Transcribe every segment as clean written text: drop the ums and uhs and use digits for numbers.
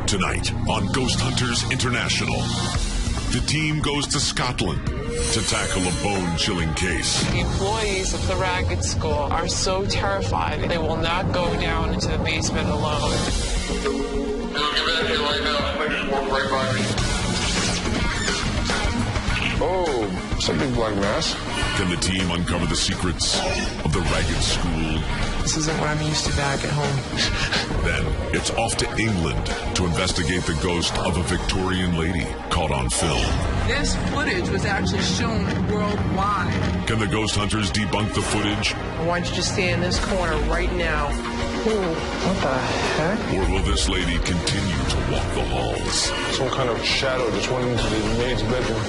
Tonight on Ghost Hunters International, the team goes to Scotland to tackle a bone-chilling case. The employees of the Ragged School are so terrified they will not go down into the basement alone. Oh, some big black mass. Can the team uncover the secrets of the Ragged School? This isn't what I'm used to back at home. Then it's off to England to investigate the ghost of a Victorian lady caught on film. This footage was actually shown worldwide. Can the ghost hunters debunk the footage? I want you to stay in this corner right now. Ooh, what the heck? Or will this lady continue to walk the halls? Some kind of shadow just went into the maid's bedroom.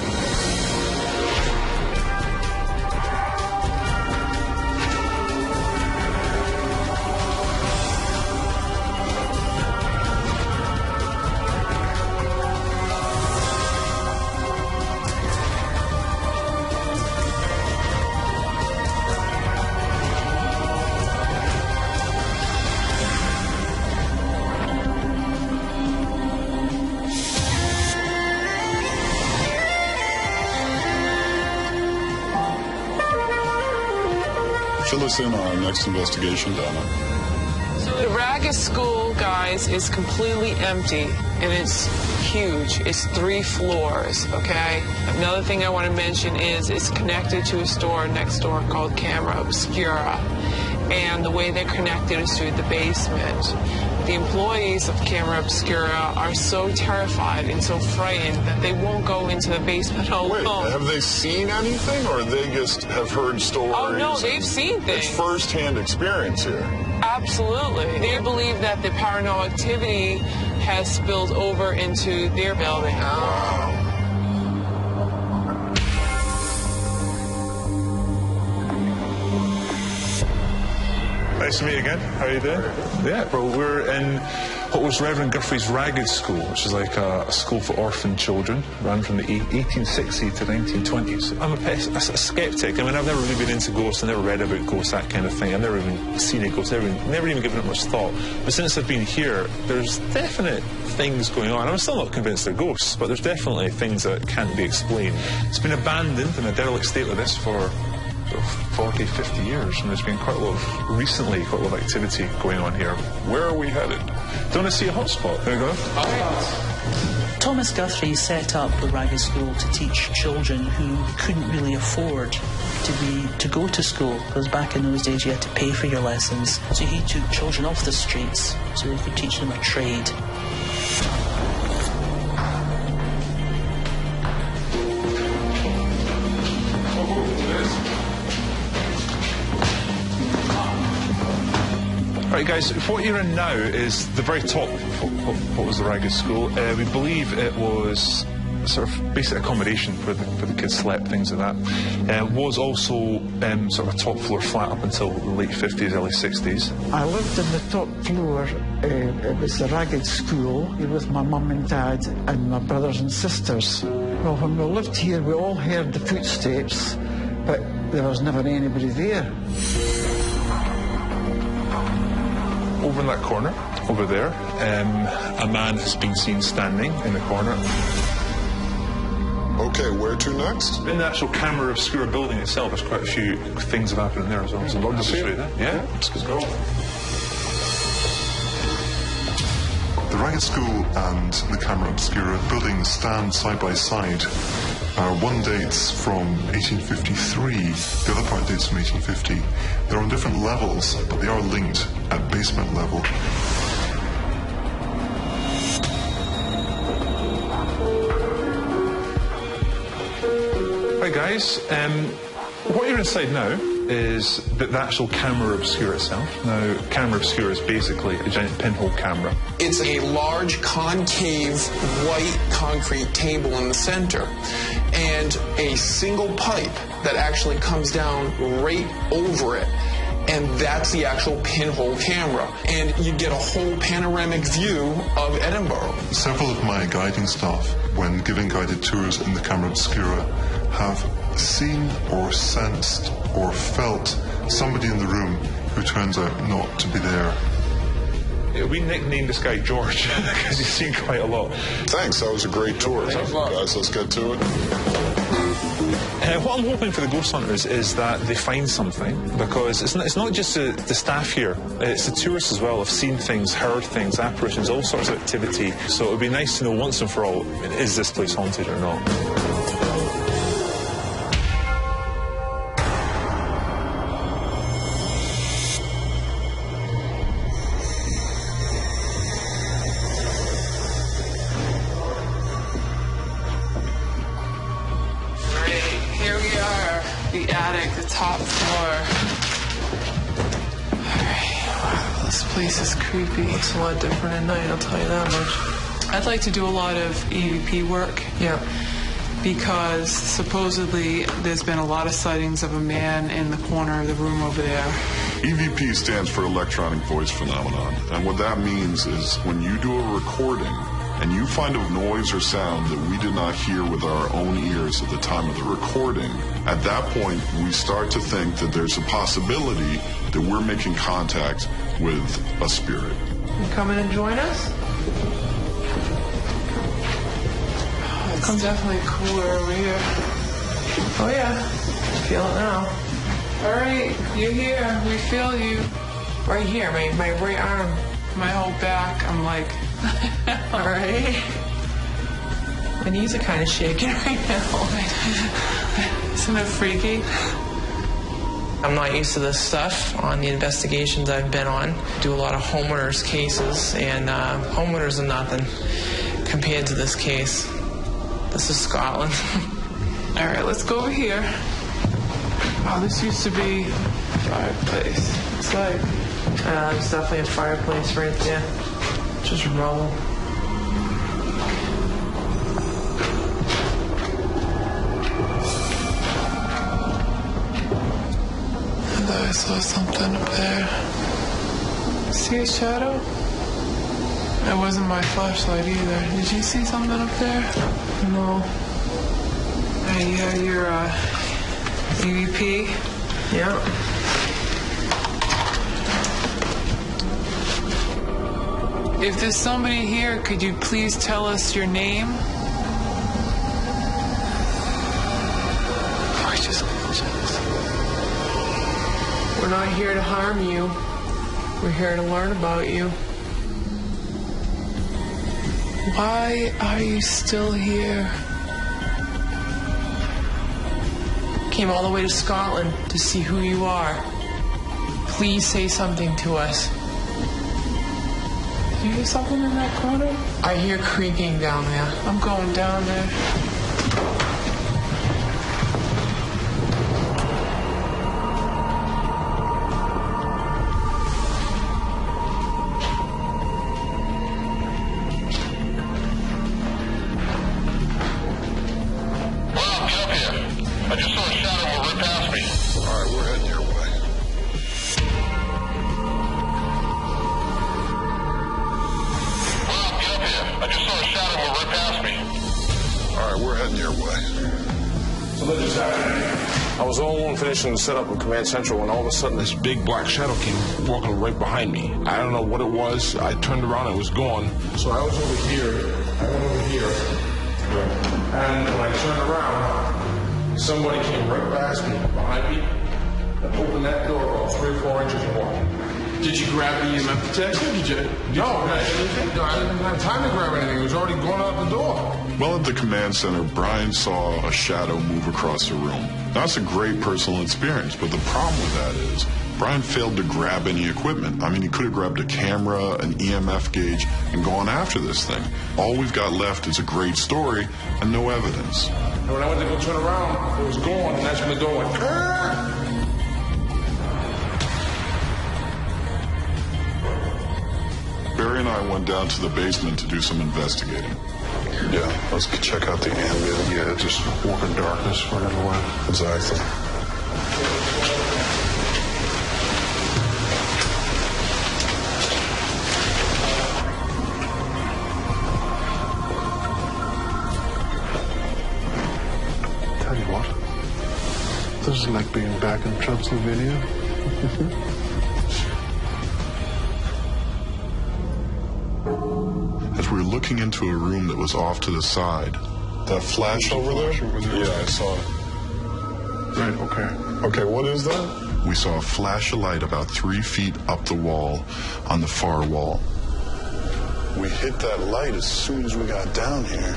Fill us in on our next investigation, Donna. So the Ragged School, guys, is completely empty, and it's huge. It's 3 floors, okay? Another thing I want to mention is it's connected to a store next door called Camera Obscura, and the way they're connected is through the basement. The employees of Camera Obscura are so terrified and so frightened that they won't go into the basement alone. Wait, have they seen anything, or they just have heard stories? Oh, no, they've seen things. It's first-hand experience here. Absolutely. They believe that the paranormal activity has spilled over into their building. Nice to meet you again. How are you doing? Yeah, well, we're in what was Reverend Guthrie's Ragged School, which is like a school for orphan children, ran from the 1860s to 1920s. I'm a skeptic. I mean, I've never really been into ghosts. I've never read about ghosts, that kind of thing. I've never even seen a ghost, never even given it much thought. But since I've been here, there's definite things going on. I'm still not convinced they're ghosts, but there's definitely things that can't be explained. It's been abandoned in a derelict state like this for 40, 50 years, and there's been quite a lot of activity going on here. Where are we headed? Do you want to see a hotspot? There we go. Thomas Guthrie set up the Ragged School to teach children who couldn't really afford to go to school, because back in those days you had to pay for your lessons. So he took children off the streets so he could teach them a trade. Right, guys, what you're in now is the very top of what was the Ragged School. We believe it was sort of basic accommodation for the kids slept, things like that. Was also sort of a top floor flat up until the late 50s, early 60s. I lived on the top floor. It was the Ragged School with my mum and dad and my brothers and sisters. Well, when we lived here, we all heard the footsteps, but there was never anybody there. Over in that corner, over there, a man has been seen standing in the corner. Okay, where to next? In the actual Camera Obscura building itself, there's quite a few things have happened in there as well. So love to see it. Yeah, let's go. The Ragged School and the Camera Obscura buildings stand side by side. One dates from 1853, the other part dates from 1850. They're on different levels, but they are linked at basement level. Right, guys, what you're inside now is the actual Camera Obscura itself. Now, Camera Obscura is basically a giant pinhole camera. It's a large concave white concrete table in the center and a single pipe that actually comes down right over it. And that's the actual pinhole camera. And you get a whole panoramic view of Edinburgh. Several of my guiding staff, when giving guided tours in the Camera Obscura, have seen or sensed or, or felt somebody in the room who turns out not to be there. We nicknamed this guy George because he's seen quite a lot. Thanks, that was a great tour. Guys, let's get to it. What I'm hoping for the ghost hunters is that they find something, because it's not just the staff here, it's the tourists as well have seen things, heard things, apparitions, all sorts of activity. So it would be nice to know once and for all, is this place haunted or not? The attic, the top floor. Alright, wow, this place is creepy. Looks a lot different at night, I'll tell you that much. I'd like to do a lot of EVP work. Yeah. Because supposedly there's been a lot of sightings of a man in the corner of the room over there. EVP stands for electronic voice phenomenon. And what that means is when you do a recording and you find a noise or sound that we did not hear with our own ears at the time of the recording, at that point, we start to think that there's a possibility that we're making contact with a spirit. You come in and join us? Oh, it's definitely cooler over here. Oh yeah, feel it now. All right, you're here. We feel you. Right here, my right arm, my whole back. I'm like, all right. My knees are kind of shaking right now. Isn't it freaky? I'm not used to this stuff on the investigations I've been on. Do a lot of homeowners cases, and homeowners are nothing compared to this case. This is Scotland. All right, let's go over here. Oh, this used to be a fireplace. It's like, there's definitely a fireplace right there. Just rubble. I thought I saw something up there. See a shadow? It wasn't my flashlight either. Did you see something up there? No. Hey, yeah, your EVP? Yeah. If there's somebody here, could you please tell us your name? We're not here to harm you. We're here to learn about you. Why are you still here? Came all the way to Scotland to see who you are. Please say something to us. Do you hear something in that corner? I hear creaking down there. I'm going down there. I just saw a shadow go right past me. All right, we're heading your way. Bob, get up here. I just saw a shadow go right past me. All right, we're heading your way. So that just happened. I was all alone finishing the setup in Command Central when all of a sudden this big black shadow came walking right behind me. I don't know what it was. I turned around and it was gone. So I was over here. I went over here. And when I turned around, somebody came right past me, behind me, and opened that door about 3 or 4 inches more. Did you grab the EMF detector? No, I didn't have time to grab anything. It was already going out the door. Well, at the command center, Brian saw a shadow move across the room. That's a great personal experience, but the problem with that is Brian failed to grab any equipment. I mean, he could have grabbed a camera, an EMF gauge, and gone after this thing. All we've got left is a great story and no evidence. And when I went to go turn around, it was gone, and that's when the door went, "Grr!" Barry and I went down to the basement to do some investigating. Yeah, let's check out the ambient. Yeah, just walk in darkness right away. Exactly. Tell you what, this is like being back in Transylvania. we were looking into a room that was off to the side. That flash over there? Yeah, I saw it. Right, okay. Okay, what is that? We saw a flash of light about 3 feet up the wall on the far wall. We hit that light as soon as we got down here.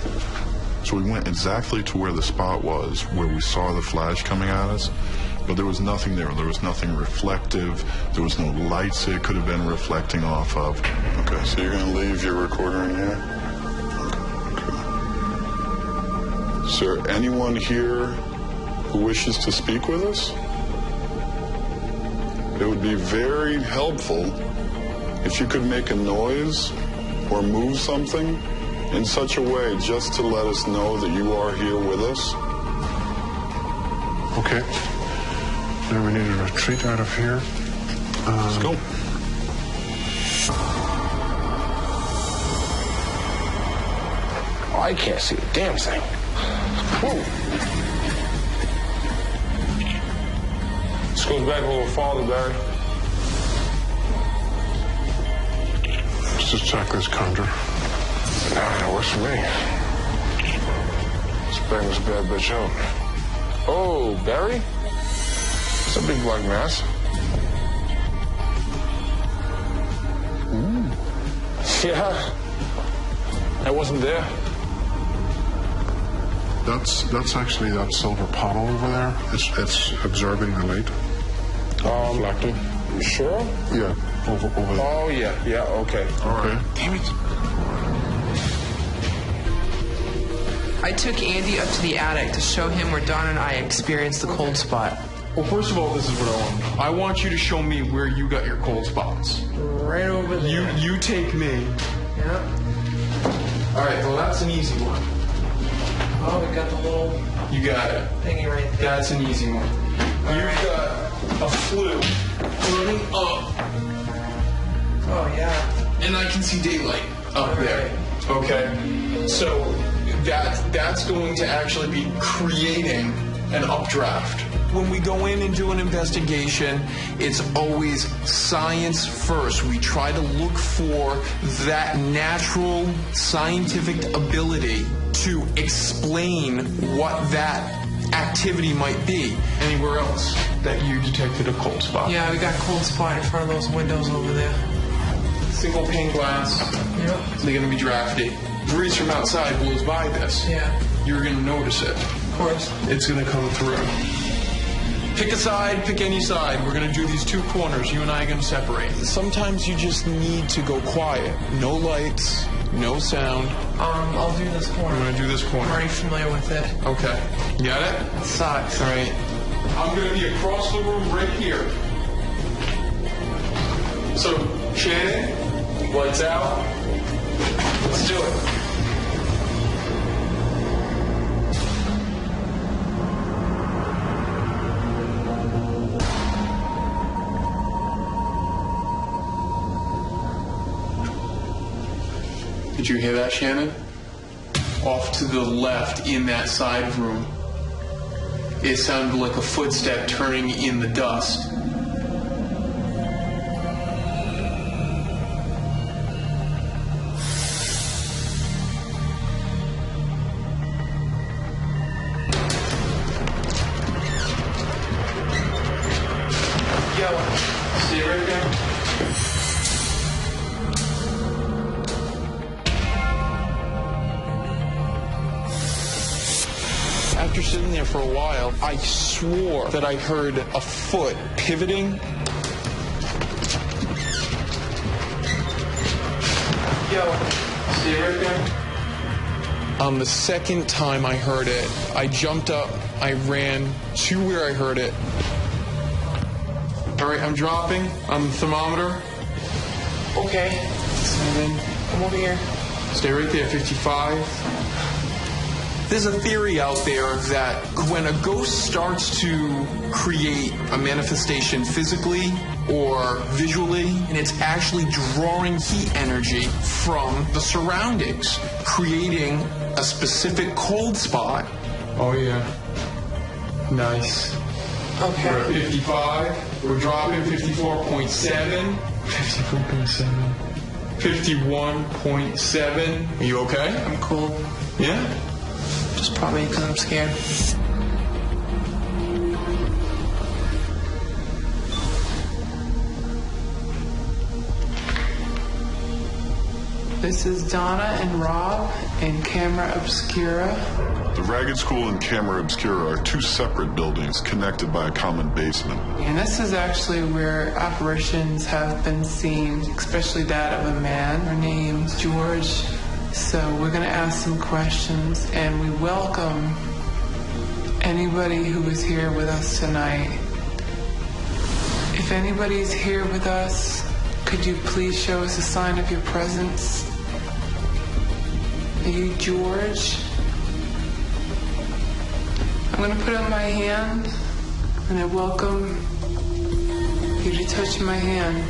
So we went exactly to where the spot was, where we saw the flash coming at us, but there was nothing there. There was nothing reflective. There was no lights it could have been reflecting off of. Okay, so you're going to leave your recorder in here? Okay. Is there anyone here who wishes to speak with us? It would be very helpful if you could make a noise or move something in such a way just to let us know that you are here with us. Okay. Now we need to retreat out of here. Let's go. Oh, I can't see a damn thing. Whoa. This goes back a little farther, Barry. Let's just check this counter. Nah, that works for me. Let's bang this bad bitch out. Oh, Barry? It's a big black mass. Ooh. Yeah. I wasn't there. That's actually that silver panel over there. It's absorbing the light. Reflecting. You sure? Yeah, over there. Oh, yeah, okay. All right. Damn it. I took Andy up to the attic to show him where Don and I experienced the cold spot. Well, first of all, this is what I want. I want you to show me where you got your cold spots. Right over there. You take me. Yep. All right, well, that's an easy one. Oh, we got the little You got it. thingy right there. That's an easy one. You've got a flue burning up, Oh, yeah. and I can see daylight up there. Okay? So that's going to actually be creating an updraft. When we go in and do an investigation, it's always science first. We try to look for that natural scientific ability to explain what that activity might be. Anywhere else that you detected a cold spot? Yeah, we got a cold spot in front of those windows over there. Single pane glass. Yep. They're going to be drafty. Breeze from outside blows by this. Yeah. You're going to notice it. Of course. It's going to come through. Pick a side, pick any side. We're going to do these two corners. You and I are going to separate. Sometimes you just need to go quiet. No lights, no sound. I'll do this corner. I'm going to do this corner. I'm already familiar with it. Okay. You got it? It sucks. All right. I'm going to be across the room right here. So, Shannon, lights out. Let's do it. Did you hear that, Shannon? Off to the left in that side room. It sounded like a footstep turning in the dust. Yellow. Stay right there. After sitting there for a while, I swore that I heard a foot pivoting. Yo, stay right there. On the second time I heard it, I jumped up, I ran to where I heard it. All right, I'm dropping on the thermometer. Okay. 7. Come over here. Stay right there, 55. There's a theory out there that when a ghost starts to create a manifestation physically or visually, and it's actually drawing heat energy from the surroundings, creating a specific cold spot. Oh, yeah. Nice. Okay. We're at 55. We're dropping 54.7. 54.7. 51.7. Are you okay? I'm cool. Yeah? Just probably because I'm scared. This is Donna and Rob in Camera Obscura. The Ragged School and Camera Obscura are two separate buildings connected by a common basement. And this is actually where apparitions have been seen, especially that of a man. Her name's George. So we're going to ask some questions, and we welcome anybody who is here with us tonight. If anybody's here with us, could you please show us a sign of your presence? Are you George? I'm going to put up my hand, and I welcome you to touch my hand.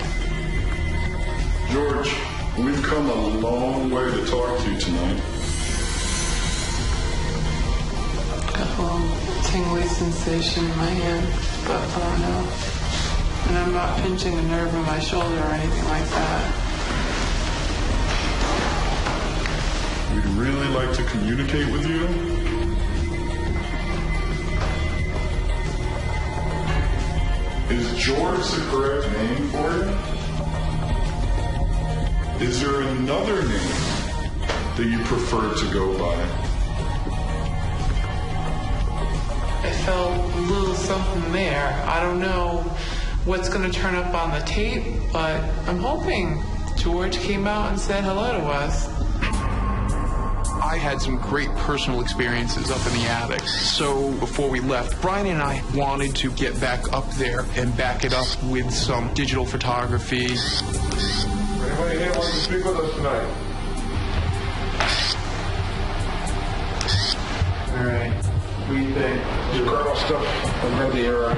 George, we've come a long way to talk to you tonight. Got a little tingly sensation in my hand, but I don't know. And I'm not pinching a nerve in my shoulder or anything like that. We'd really like to communicate with you. Is George the correct name for you? Is there another name that you prefer to go by? I felt a little something there. I don't know what's going to turn up on the tape, but I'm hoping George came out and said hello to us. I had some great personal experiences up in the attic. So before we left, Brian and I wanted to get back up there and back it up with some digital photography. Anybody here want to speak with us tonight? All right. What do you think? Just grab our stuff and grab the air out.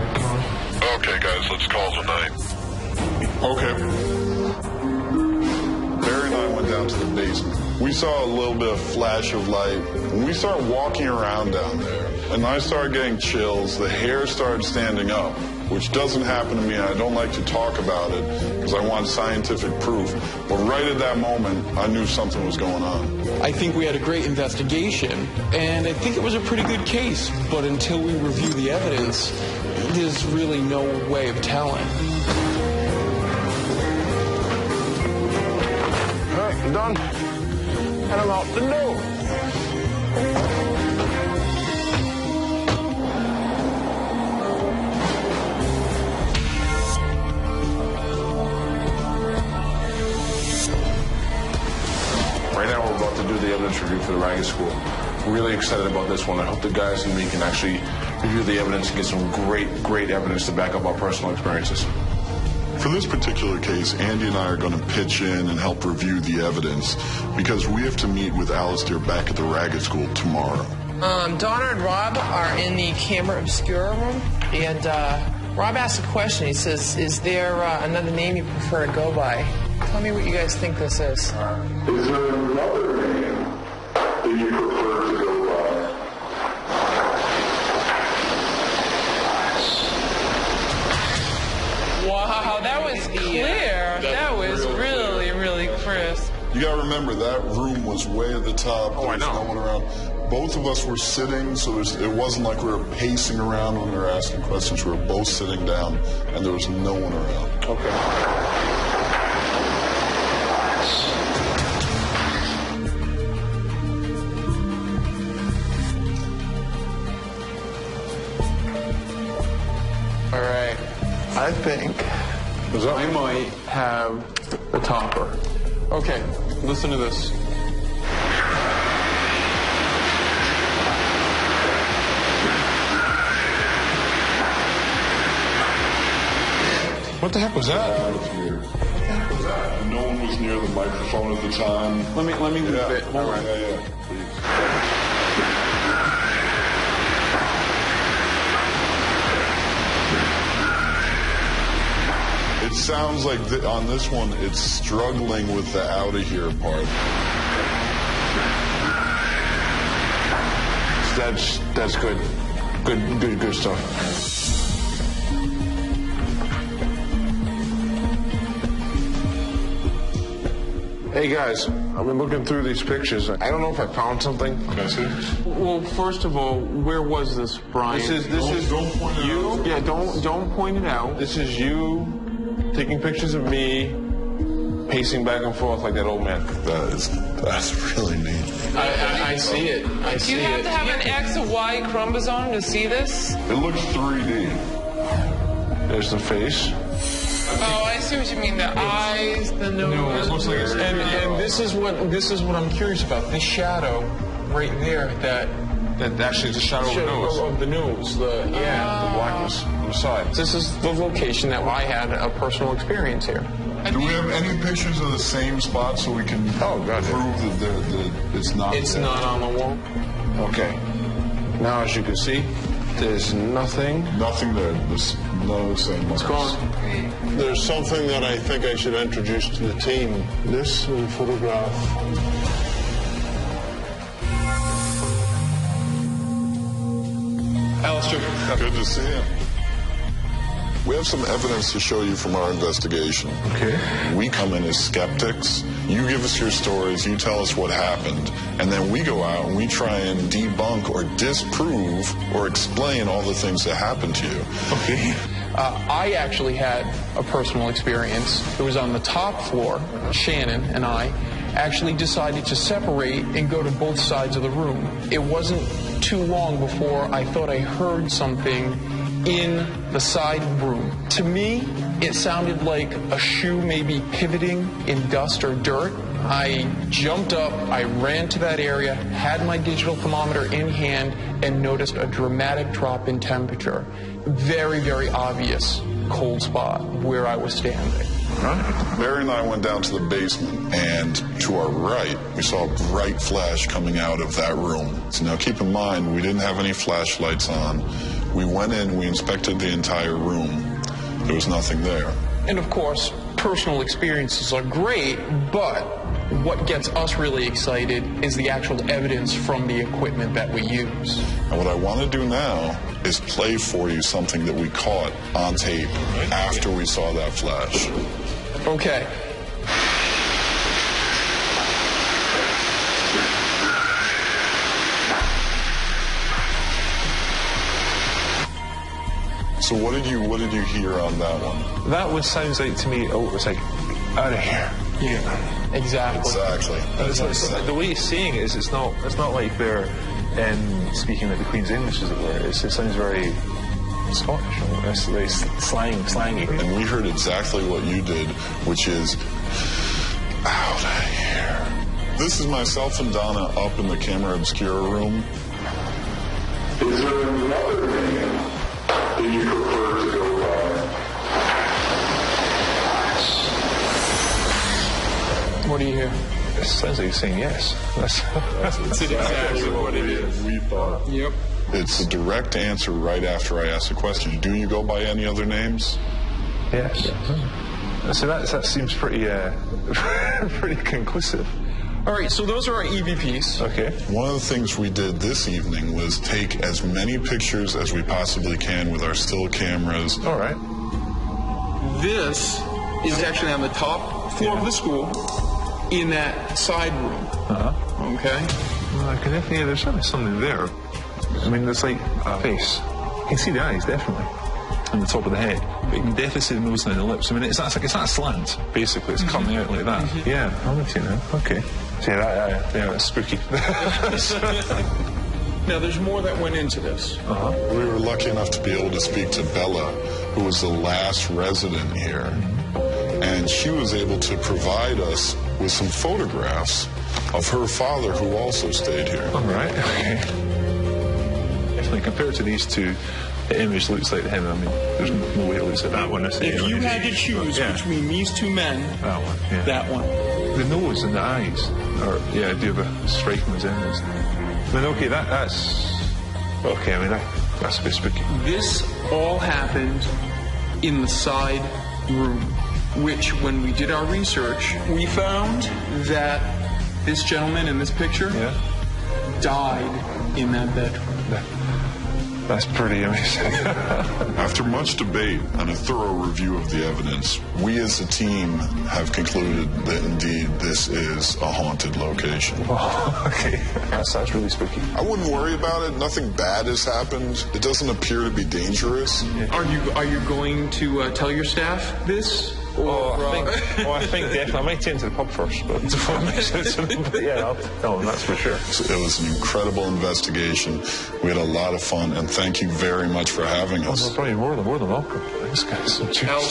Okay, guys, let's call it a night. Okay. Barry and I went down to the basement. We saw a little bit of flash of light, and we started walking around down there. And I started getting chills. The hair started standing up, which doesn't happen to me. I don't like to talk about it because I want scientific proof. But right at that moment, I knew something was going on. I think we had a great investigation, and I think it was a pretty good case. But until we review the evidence, there's really no way of telling. All right, I'm done. And I'm out the door. Right now, we're about to do the evidence review for the Ragged School. We're really excited about this one. I hope the guys and me can actually review the evidence and get some great evidence to back up our personal experiences. For this particular case, Andy and I are going to pitch in and help review the evidence because we have to meet with Alistair back at the Ragged School tomorrow. Donna and Rob are in the Camera Obscura room, and Rob asked a question. He says, is there another name you prefer to go by? Tell me what you guys think this is. Is there another name that you prefer to go by? Wow, that was clear. That was really crisp. You got to remember, that room was way at the top. Oh, I know. There was no one around. Both of us were sitting, so it wasn't like we were pacing around when we were asking questions. We were both sitting down, and there was no one around. Okay. All right. I think I might have the topper. Okay, listen to this. What the heck was that? That was weird. What the heck was that? No one was near the microphone at the time. Let me move it. Hold on. Yeah, please. It sounds like on this one, it's struggling with the out of here part. That's good. Good stuff. Hey guys, I've been looking through these pictures. I don't know if I found something. Can I see it? Well, first of all, where was this, Brian? This is Don't point it you. out. Yeah, don't point it out. This is you taking pictures of me pacing back and forth like that old man. That's really neat. I see it. I Do see you have it. to have an X or Y chromosome to see this? It looks 3D. There's the face. Oh, I see what you mean. The eyes, the nose. It looks like it's And this is what I'm curious about. This shadow right there, that Actually, the shadow of the nose. of the nose. The Blackness on the side. This is the location that I had a personal experience here. Do we have any pictures of the same spot so we can prove that it's not It's there? not on the wall. Okay. Now, as you can see, there's nothing. Nothing there. There's no same marks. It's gone. There's something that I think I should introduce to the team. This photograph. Alistair. Good to see you. We have some evidence to show you from our investigation. Okay. We come in as skeptics. You give us your stories, you tell us what happened, and then we go out and we try and debunk or disprove or explain all the things that happened to you. Okay. I actually had a personal experience. It was on the top floor. Shannon and I actually decided to separate and go to both sides of the room. It wasn't too long before I thought I heard something in the side room. To me, it sounded like a shoe maybe pivoting in dust or dirt. I jumped up, I ran to that area, had my digital thermometer in hand, and noticed a dramatic drop in temperature. Very, very obvious cold spot where I was standing. Mary and I went down to the basement, and to our right, we saw a bright flash coming out of that room. So now keep in mind, we didn't have any flashlights on. We went in, we inspected the entire room. There was nothing there. And of course, personal experiences are great, but what gets us really excited is the actual evidence from the equipment that we use. And what I want to do now is play for you something that we caught on tape after we saw that flash. Okay. So what did you hear on that one? That one sounds like to me, oh, it's like, out of here. Yeah. Exactly. Exactly. The way he's saying it is it's not like they're speaking like the Queen's English, as it were. It sounds very Scottish, it's very slangy. And we heard exactly what you did, which is out of here. This is myself and Donna up in the camera obscura room. Is there another name that you prefer to go by? What do you hear? It sounds like he's saying yes. That's exactly what it is. We thought. Yep. It's a direct answer right after I ask the question. Do you go by any other names? yes. So that seems pretty pretty conclusive. All right, so those are our EVPs. Okay. One of the things we did this evening was take as many pictures as we possibly can with our still cameras. All right. This is actually on the top floor of the school in that side room. Okay? Well, I can definitely, there's certainly something there. I mean, there's like a face. You can see the eyes, definitely. On the top of the head. But you can definitely see the nose and the lips. I mean, it's not a slant, basically. It's coming out like that. Yeah, I'm with you now. Okay. So yeah, that's spooky. Now, there's more that went into this. We were lucky enough to be able to speak to Bella, who was the last resident here. And she was able to provide us with some photographs of her father, who also stayed here. All right, okay. Definitely, compared to these two, the image looks like him. I mean, there's no way it looks like that one. If you had to choose between these two men, that one, yeah. that one. The nose and the eyes are, yeah, do have a striking resemblance. I mean, okay, that's okay. I mean, that's a bit spooky. This all happened in the side room, which, when we did our research, we found that this gentleman in this picture died in that bedroom. That's pretty amazing. After much debate and a thorough review of the evidence, we as a team have concluded that indeed this is a haunted location. Oh, okay. That sounds really spooky. I wouldn't worry about it. Nothing bad has happened. It doesn't appear to be dangerous. Are you going to tell your staff this? I think definitely. I might take him to the pub first, but before I mention it to them. But yeah, I'll tell them, that's for sure. It was an incredible investigation. We had a lot of fun, and thank you very much for having us. Well, probably more than welcome. Thanks, guys.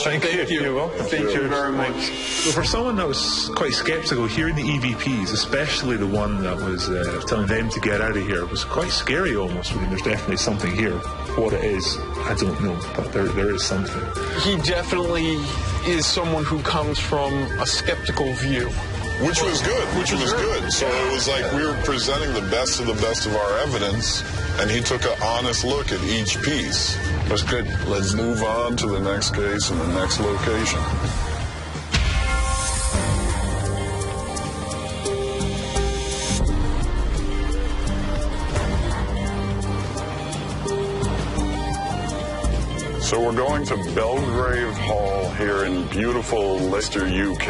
Thank you. You're welcome. Thank you very much. So for someone that was quite sceptical, hearing the EVPs, especially the one that was telling them to get out of here, was quite scary almost. I mean, there's definitely something here. What it is, I don't know, but there is something. He definitely is someone who comes from a skeptical view. Which was good. So it was like we were presenting the best of our evidence, and he took an honest look at each piece. It was good. Let's move on to the next case and the next location. So we're going to Belgrave Hall here in beautiful Leicester, UK.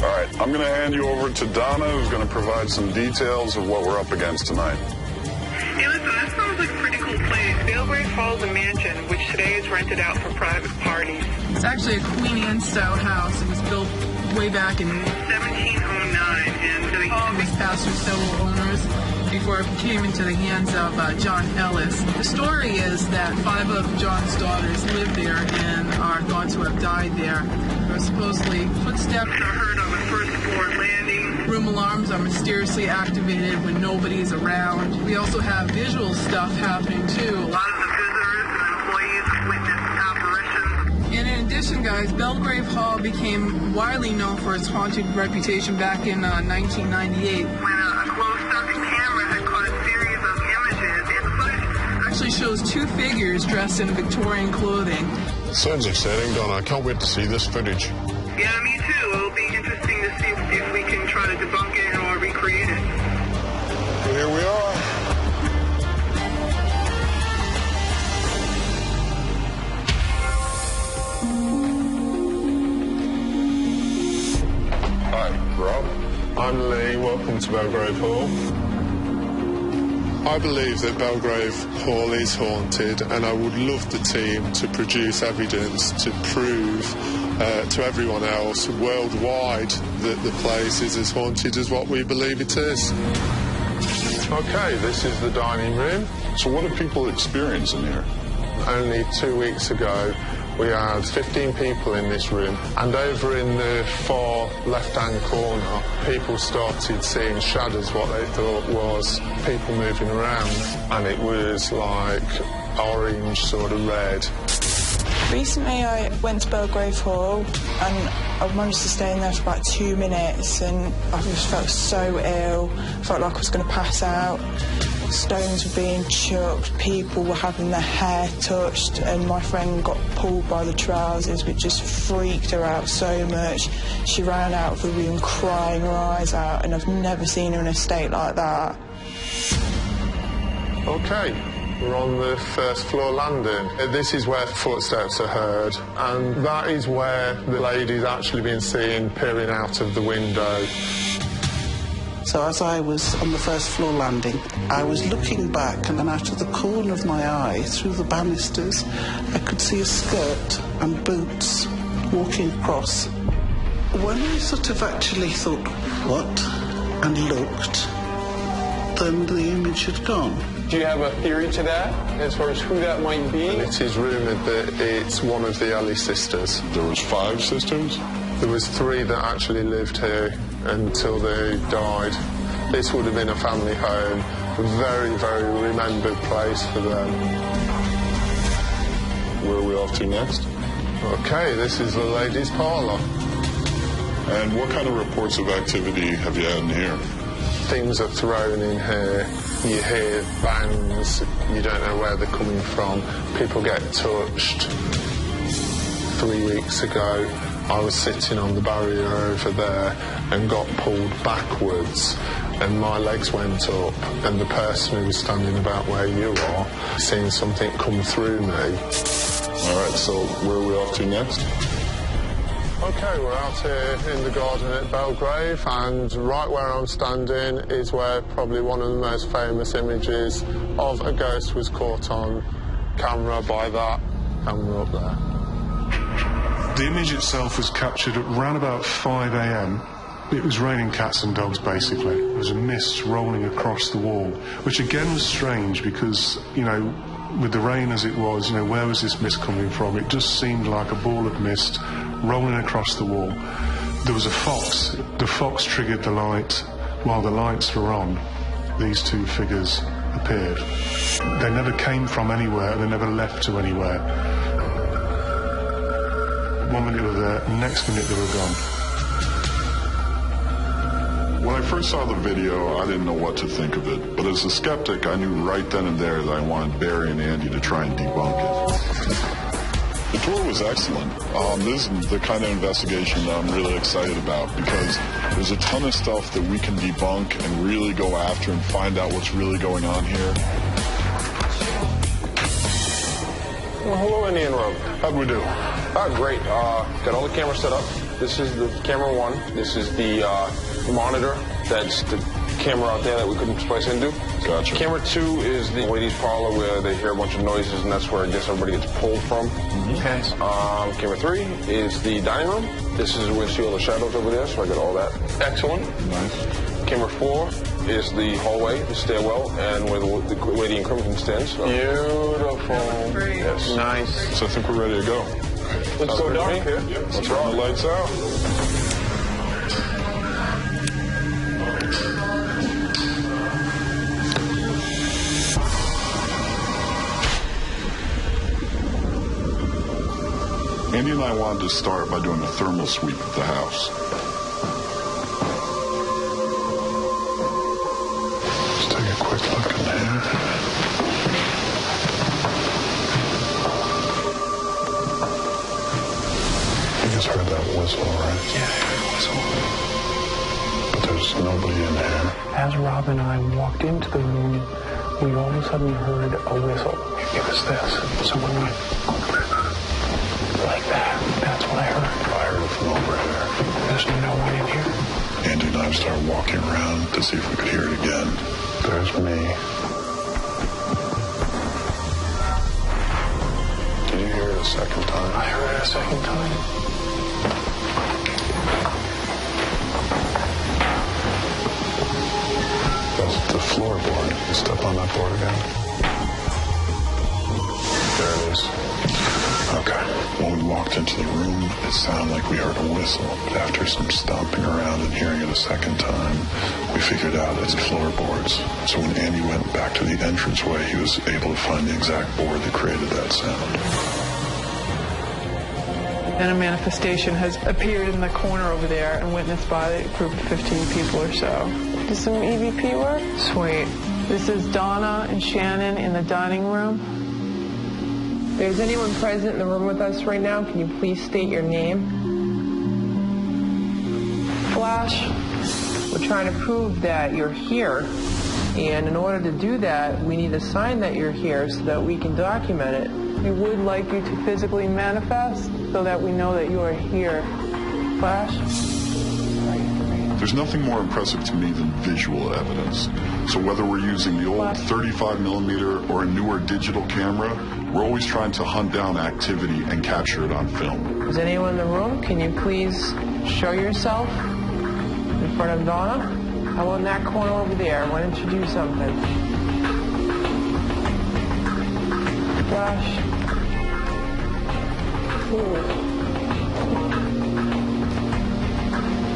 All right, I'm going to hand you over to Donna, who's going to provide some details of what we're up against tonight. Hey, listen, that sounds like a pretty cool place. Belgrave Hall is a mansion, which today is rented out for private parties. It's actually a Queen Anne-style house. It was built way back in 1709, and the hall was passed through several owners before it came into the hands of John Ellis. The story is that 5 of John's daughters lived there and are thought to have died there. There are supposedly footsteps are heard on the first floor landing. Room alarms are mysteriously activated when nobody's around. We also have visual stuff happening too. A lot of the visitors and employees have witnessed apparitions. And in addition, guys, Belgrave Hall became widely known for its haunted reputation back in 1998. When a close-up camera had caught a series of images, and the footage actually shows 2 figures dressed in Victorian clothing. Sounds exciting, Donna. I can't wait to see this footage. Yeah, me too. It'll be interesting to see if we can try to debunk it or recreate it. Well, here we are. Hi, Rob. I'm Lee. Welcome to Belgrave Hall. I believe that Belgrave Hall is haunted, and I would love the team to produce evidence to prove to everyone else worldwide that the place is as haunted as what we believe it is. Okay, this is the dining room. So what do people experience in here? Only 2 weeks ago, we had 15 people in this room, and over in the far left-hand corner, people started seeing shadows, what they thought was people moving around, and it was like orange, sort of red. Recently I went to Belgrave Hall and I managed to stay in there for about 2 minutes, and I just felt so ill, felt like I was going to pass out. Stones were being chucked, people were having their hair touched, and my friend got pulled by the trousers, which just freaked her out so much. She ran out of the room crying her eyes out, and I've never seen her in a state like that. Okay, we're on the first floor landing. This is where footsteps are heard, and that is where the lady's actually been seen peering out of the window. So as I was on the first floor landing, I was looking back, and then out of the corner of my eye, through the banisters, I could see a skirt and boots walking across. When I sort of actually thought, what, and looked, then the image had gone. Do you have a theory to that, as far as who that might be? And it is rumoured that it's one of the Ellie sisters. There was 5 sisters? There was 3 that actually lived here until they died. This would have been a family home, a very, very remembered place for them. Where are we off to next? Okay, this is the ladies' parlour. And what kind of reports of activity have you had in here? Things are thrown in here. You hear bangs, you don't know where they're coming from. People get touched. 3 weeks ago, I was sitting on the barrier over there and got pulled backwards, and my legs went up, and the person who was standing about where you are, seeing something come through me. All right, so where are we off to next? Okay, we're out here in the garden at Belgrave, and right where I'm standing is where probably one of the most famous images of a ghost was caught on camera by that camera up there. The image itself was captured at around about 5 a.m. It was raining cats and dogs, basically. There was a mist rolling across the wall, which again was strange because, you know, with the rain as it was, you know, where was this mist coming from? It just seemed like a ball of mist rolling across the wall. There was a fox. The fox triggered the light. While the lights were on, these two figures appeared. They never came from anywhere, and they never left to anywhere. 1 minute they were there, and next minute they were gone. When I first saw the video, I didn't know what to think of it. But as a skeptic, I knew right then and there that I wanted Barry and Andy to try and debunk it. The tour was excellent. This is the kind of investigation that I'm really excited about because there's a ton of stuff that we can debunk and really go after and find out what's really going on here. Well, hello, Andy and Rob. How'd we do? Great. Got all the cameras set up. This is the camera 1. This is the monitor. That's the camera out there that we couldn't splice into. Gotcha. Camera 2 is the ladies' parlor where they hear a bunch of noises, and that's where I guess everybody gets pulled from. Okay. Camera 3 is the dining room. This is where you see all the shadows over there, so I got all that. Excellent. Nice. Camera 4 is the hallway, the stairwell, and where the lady in crimson stands. So. Beautiful. Yes. Nice. So I think we're ready to go. Let's go dark here. Yep. Let's turn the lights out. Andy and I wanted to start by doing a thermal sweep of the house. Just take a quick look in there. You just heard that whistle, right? Yeah, I heard a whistle. But there's nobody in there. As Rob and I walked into the room, we all of a sudden heard a whistle. It was this. Someone went like that. That's what I heard. I heard it from over here. There's no one in here. Andy and I started walking around to see if we could hear it again. There's me. Did you hear it a second time? I heard it a second time. That's the floorboard. Step on that board again. There it is. Okay. When we walked into the room, it sounded like we heard a whistle. But after some stomping around and hearing it a second time, we figured out it's floorboards. So when Andy went back to the entranceway, he was able to find the exact board that created that sound. And a manifestation has appeared in the corner over there and witnessed by a group of 15 people or so. Does some EVP work? Sweet. This is Donna and Shannon in the dining room. Is anyone present in the room with us right now? Can you please state your name? Flash, we're trying to prove that you're here. And in order to do that, we need a sign that you're here so that we can document it. We would like you to physically manifest so that we know that you are here. Flash? There's nothing more impressive to me than visual evidence. So whether we're using the old 35mm or a newer digital camera, we're always trying to hunt down activity and capture it on film. Is anyone in the room? Can you please show yourself in front of Donna? How about in that corner over there? Why don't you do something? Flash. Ooh.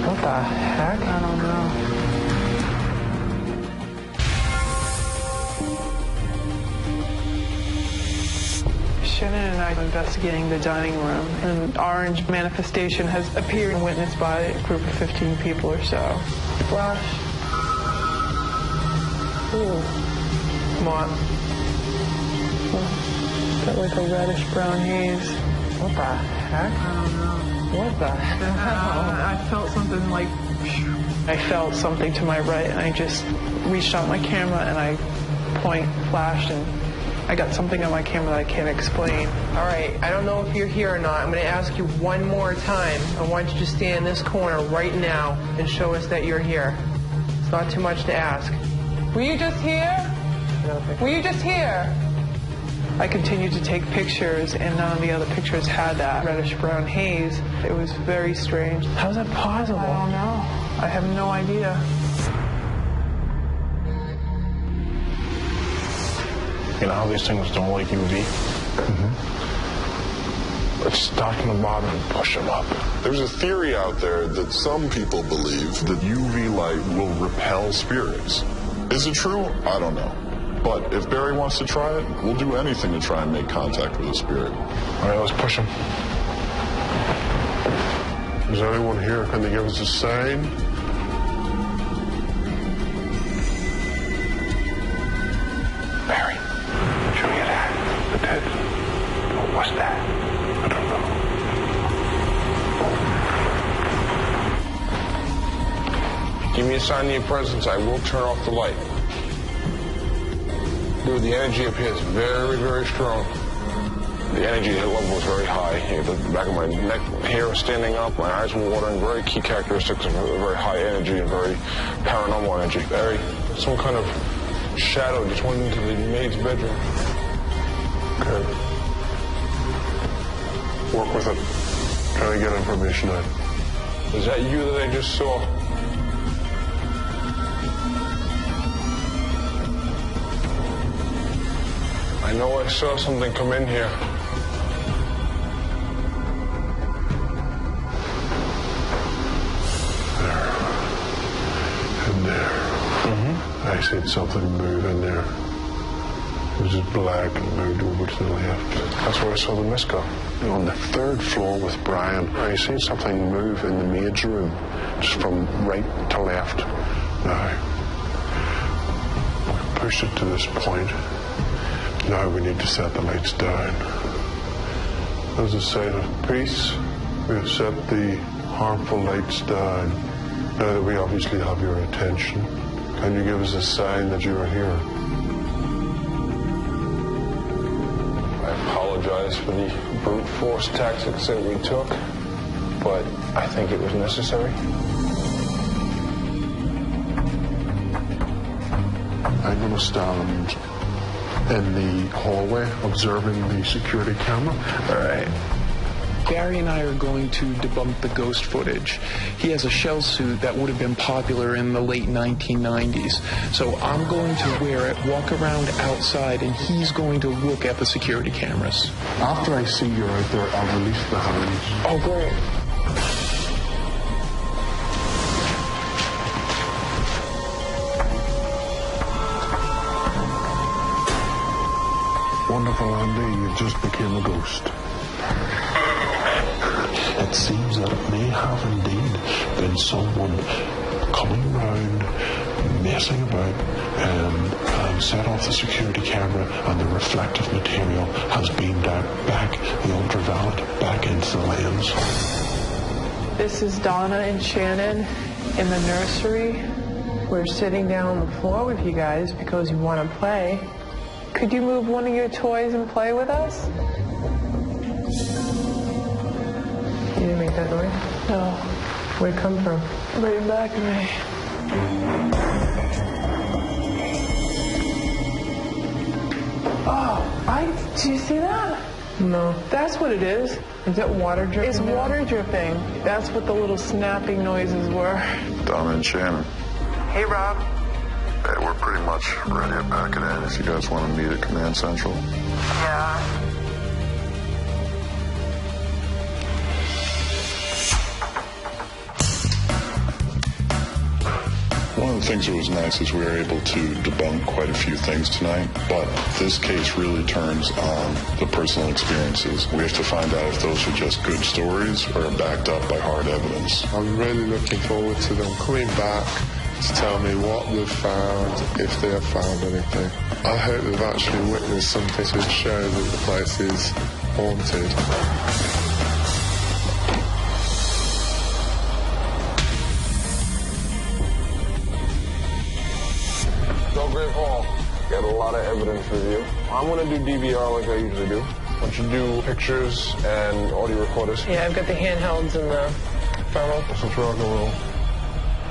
What the heck? I don't know. Shannon and I are investigating the dining room. An orange manifestation has appeared and witnessed by a group of 15 people or so. Flash. Ooh. Come on. Got like a reddish brown haze. What the heck? I don't know. What the hell? I felt something like I felt something to my right, and I just reached out my camera, and I flashed, and I got something on my camera that I can't explain. All right, I don't know if you're here or not. I'm going to ask you one more time. I want you to stand in this corner right now and show us that you're here. It's not too much to ask. Were you just here? Were you just here? I continued to take pictures, and none of the other pictures had that reddish-brown haze. It was very strange. How's that possible? I don't know. I have no idea. You know how these things don't like UV? Let's start from the bottom and push them up. There's a theory out there that some people believe that UV light will repel spirits. Is it true? I don't know. But if Barry wants to try it, we'll do anything to try and make contact with a spirit. All right, let's push him. Is anyone here? Can they give us a sign? Barry, show me that. The dead. What was that? I don't know. Give me a sign of your presence. I will turn off the light. Dude, the energy up here is very, very strong. The energy level was very high. The back of my neck hair was standing up, my eyes were watering, very key characteristics of very high energy and very paranormal energy. Barry, some kind of shadow just went into the maid's bedroom. Okay. Work with it. Try to get information out. Is that you that I just saw? I know I saw something come in here. There. And there. I seen something move in there. It was just black and moved over to the left. That's where I saw the mist go. On the third floor with Brian, I seen something move in the maid's room, just from right to left. Now, we pushed it to this point. Now we need to set the lights down. As a sign of peace, we have set the harmful lights down. Now that we obviously have your attention, can you give us a sign that you are here? I apologize for the brute force tactics that we took, but I think it was necessary. I'm going to stand in the hallway observing the security camera. All right. Barry and I are going to debunk the ghost footage. He has a shell suit that would have been popular in the late 1990s. So I'm going to wear it, walk around outside, and he's going to look at the security cameras. After I see you're out there, I'll release the hounds. Oh, great. Wonderful, Andy. You just became a ghost. It seems that it may have indeed been someone coming round, messing about, and set off the security camera, and the reflective material has beamed out back, the ultraviolet, back into the lens. This is Donna and Shannon in the nursery. We're sitting down on the floor with you guys because you want to play. Could you move one of your toys and play with us? You didn't make that noise? No. Where'd it come from? Right in back of me. Oh, do you see that? No. That's what it is. Is that water dripping? It's water dripping. That's what the little snapping noises were. Donna and Shannon. Hey, Rob. Hey, we're pretty much ready to pack it in if you guys want to meet at Command Central. Yeah. One of the things that was nice is we were able to debunk quite a few things tonight, but this case really turns on the personal experiences. We have to find out if those are just good stories or are backed up by hard evidence. I'm really looking forward to them coming back to tell me what they've found, if they have found anything. I hope they've actually witnessed something to show that the place is haunted. Belgrave Hall. Got a lot of evidence review. I'm going to do DVR like I usually do. Why don't you do pictures and audio recorders? Yeah, I've got the handhelds and the thermal. Let's rock and roll.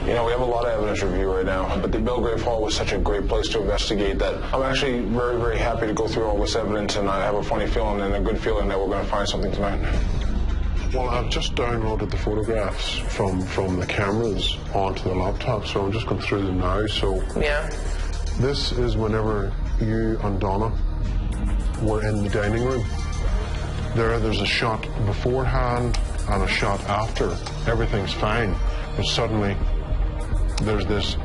You know, we have a lot of evidence review right now, but the Belgrave Hall was such a great place to investigate that I'm actually very, very happy to go through all this evidence, and I have a funny feeling and a good feeling that we're going to find something tonight. Well, I've just downloaded the photographs from the cameras onto the laptop, so I'm just going through them now. So yeah, this is whenever you and Donna were in the dining room. There's a shot beforehand and a shot after. Everything's fine, but suddenly there's this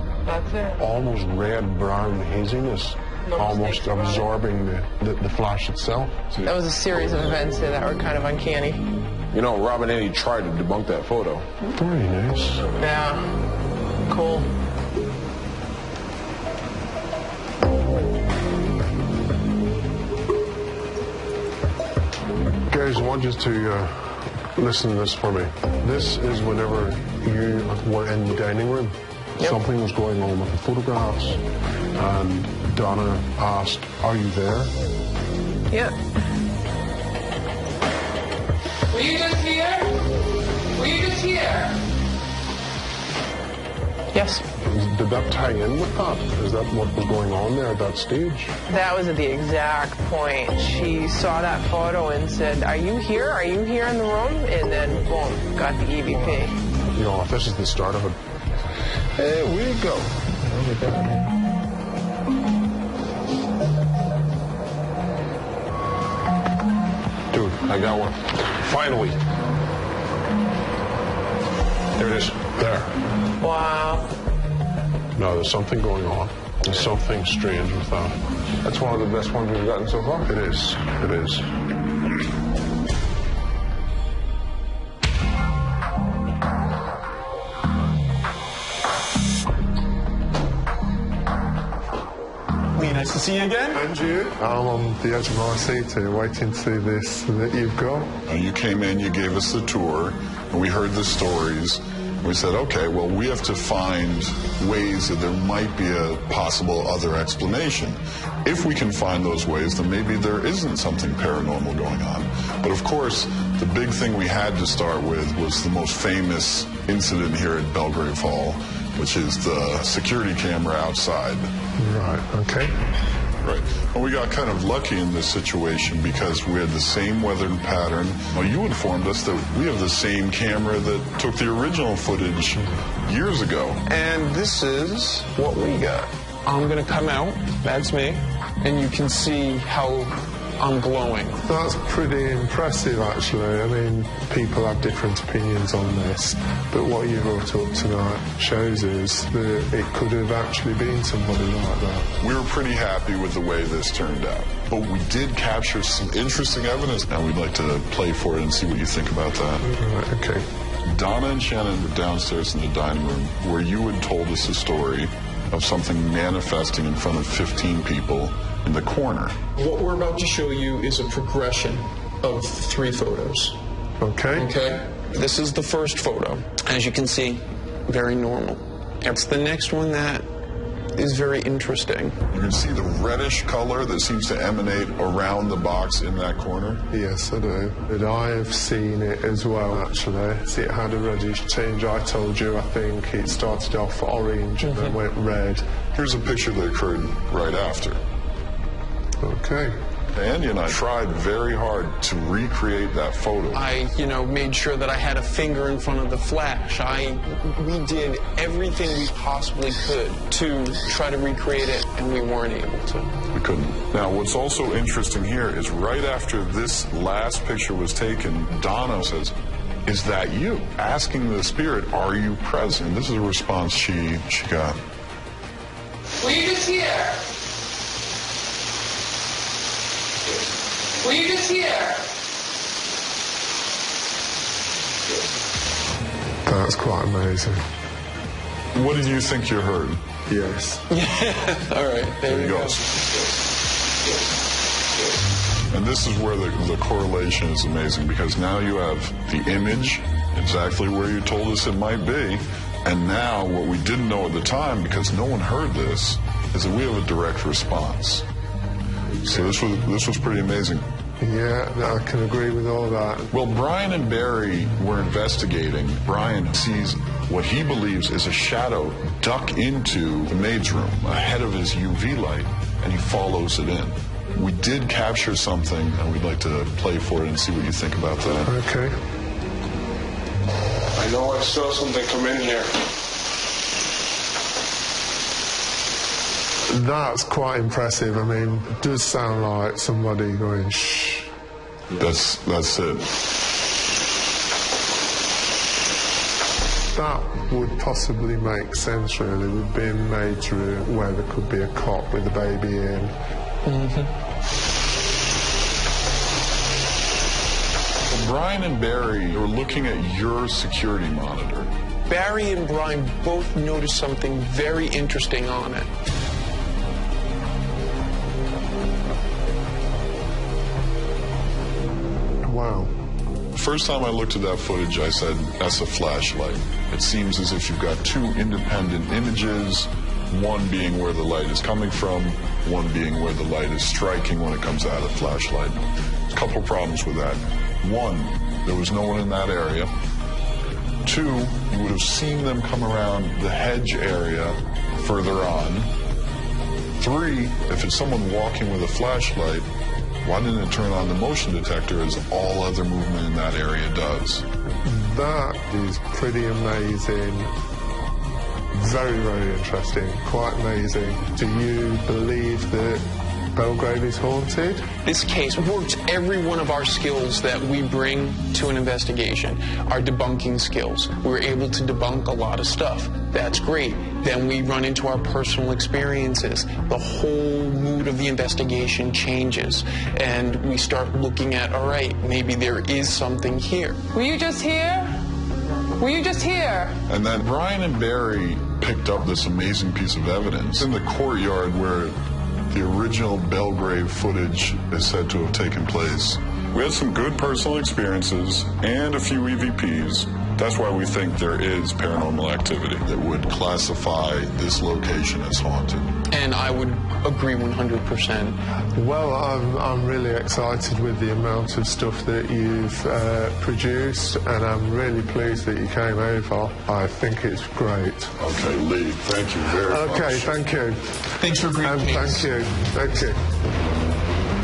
almost red-brown haziness, almost absorbing the flash itself. that was a series of events there that were kind of uncanny. You know, Robin Eddie tried to debunk that photo. Very nice. Yeah, cool. Guys, I want you to listen to this for me. This is whenever you were in the dining room. Yep. Something was going on with the photographs, and Donna asked, "Are you there?" Yep. Were you just here? Were you just here? Yes. Did that tie in with that? Is that what was going on there at that stage? That was at the exact point. She saw that photo and said, "Are you here? Are you here in the room?" And then, boom, got the EVP. You know, if this is the start of it. Here we go. Dude, I got one. Finally. There it is. There. Wow. No, there's something going on. There's something strange with that. That's one of the best ones we've gotten so far. It is. It is. Nice to see you again. And you? I'm on the edge of my seat here, waiting to see this that you've got. You came in, you gave us the tour, and we heard the stories. We said, okay, well, we have to find ways that there might be a possible other explanation. If we can find those ways, then maybe there isn't something paranormal going on. But of course, the big thing we had to start with was the most famous incident here at Belgrave Hall, which is the security camera outside. Right, okay. Right. Well, we got kind of lucky in this situation because we had the same weather pattern. Well, you informed us that we have the same camera that took the original footage years ago. And this is what we got. I'm going to come out, that's me, and you can see how I'm glowing. That's pretty impressive, actually. I mean, people have different opinions on this, but what you brought up tonight shows us that it could have actually been somebody like that. We were pretty happy with the way this turned out, but we did capture some interesting evidence, and we'd like to play for it and see what you think about that. Right, okay. Donna and Shannon were downstairs in the dining room where you had told us a story of something manifesting in front of 15 people in the corner. What we're about to show you is a progression of 3 photos. Okay. Okay? This is the first photo. As you can see, very normal. It's the next one that is very interesting. You can see the reddish color that seems to emanate around the box in that corner. Yes, I do. But I have seen it as well, actually. See, it had a reddish change. I told you, I think it started off orange and then went red. Here's a picture that occurred right after. Okay. Andy and I tried very hard to recreate that photo. I, made sure that I had a finger in front of the flash. We did everything we possibly could to try to recreate it, and we weren't able to. We couldn't. Now, what's also interesting here is right after this last picture was taken, Donna says, "Is that you?" Asking the spirit, "Are you present?" This is a response she got. Were you just here? Were you just here? That's quite amazing. What did you think you heard? Yes. All right, there you go. And this is where the correlation is amazing, because now you have the image exactly where you told us it might be, and now what we didn't know at the time, because no one heard this, is that we have a direct response. So this was pretty amazing. Yeah, I can agree with all that. Well, Brian and Barry were investigating. Brian sees what he believes is a shadow duck into the maid's room ahead of his UV light, and he follows it in. We did capture something, and we'd like to play for it and see what you think about that. Okay. I know I saw something come in here. That's quite impressive. I mean, it does sound like somebody going, shh. That's it. That would possibly make sense, really. We've been made through where there could be a cot with a baby in. Brian and Barry were looking at your security monitor. Barry and Brian both noticed something very interesting on it. Wow. The first time I looked at that footage, I said, that's a flashlight. It seems as if you've got two independent images, one being where the light is coming from, one being where the light is striking when it comes out of the flashlight. There's a couple of problems with that. One, there was no one in that area. Two, you would have seen them come around the hedge area further on. Three, if it's someone walking with a flashlight, why didn't it turn on the motion detector as all other movement in that area does? That is pretty amazing. Very, very interesting. Quite amazing. Do you believe that Belgrave is haunted? This case works every one of our skills that we bring to an investigation, our debunking skills. We're able to debunk a lot of stuff. That's great. Then we run into our personal experiences. The whole mood of the investigation changes, and we start looking at, all right, maybe there is something here. Were you just here? Were you just here? And then Brian and Barry picked up this amazing piece of evidence in the courtyard where the original Belgrave footage is said to have taken place. We had some good personal experiences and a few EVPs. That's why we think there is paranormal activity that would classify this location as haunted. And I would agree 100%. Well, I'm really excited with the amount of stuff that you've produced, and I'm really pleased that you came over. I think it's great. Okay, Lee, thank you very much. Okay, thank you. Thanks for agreeing. Thank you. Thank you.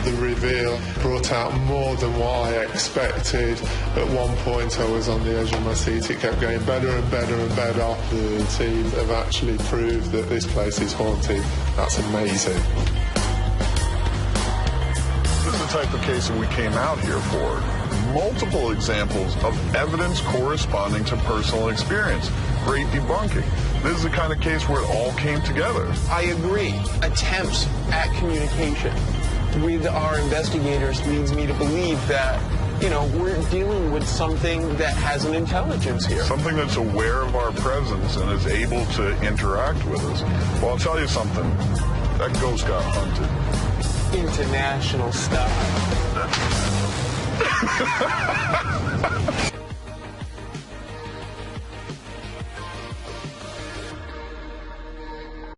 The reveal brought out more than what I expected. At one point I was on the edge of my seat. It kept getting better and better and better. The team have actually proved that this place is haunted. That's amazing. This is the type of case that we came out here for. Multiple examples of evidence corresponding to personal experience. Great debunking. This is the kind of case where it all came together. I agree. Attempts at communication with our investigators leads me to believe that, you know, we're dealing with something that has an intelligence here. Something that's aware of our presence and is able to interact with us. Well, I'll tell you something. That ghost got hunted. International stuff.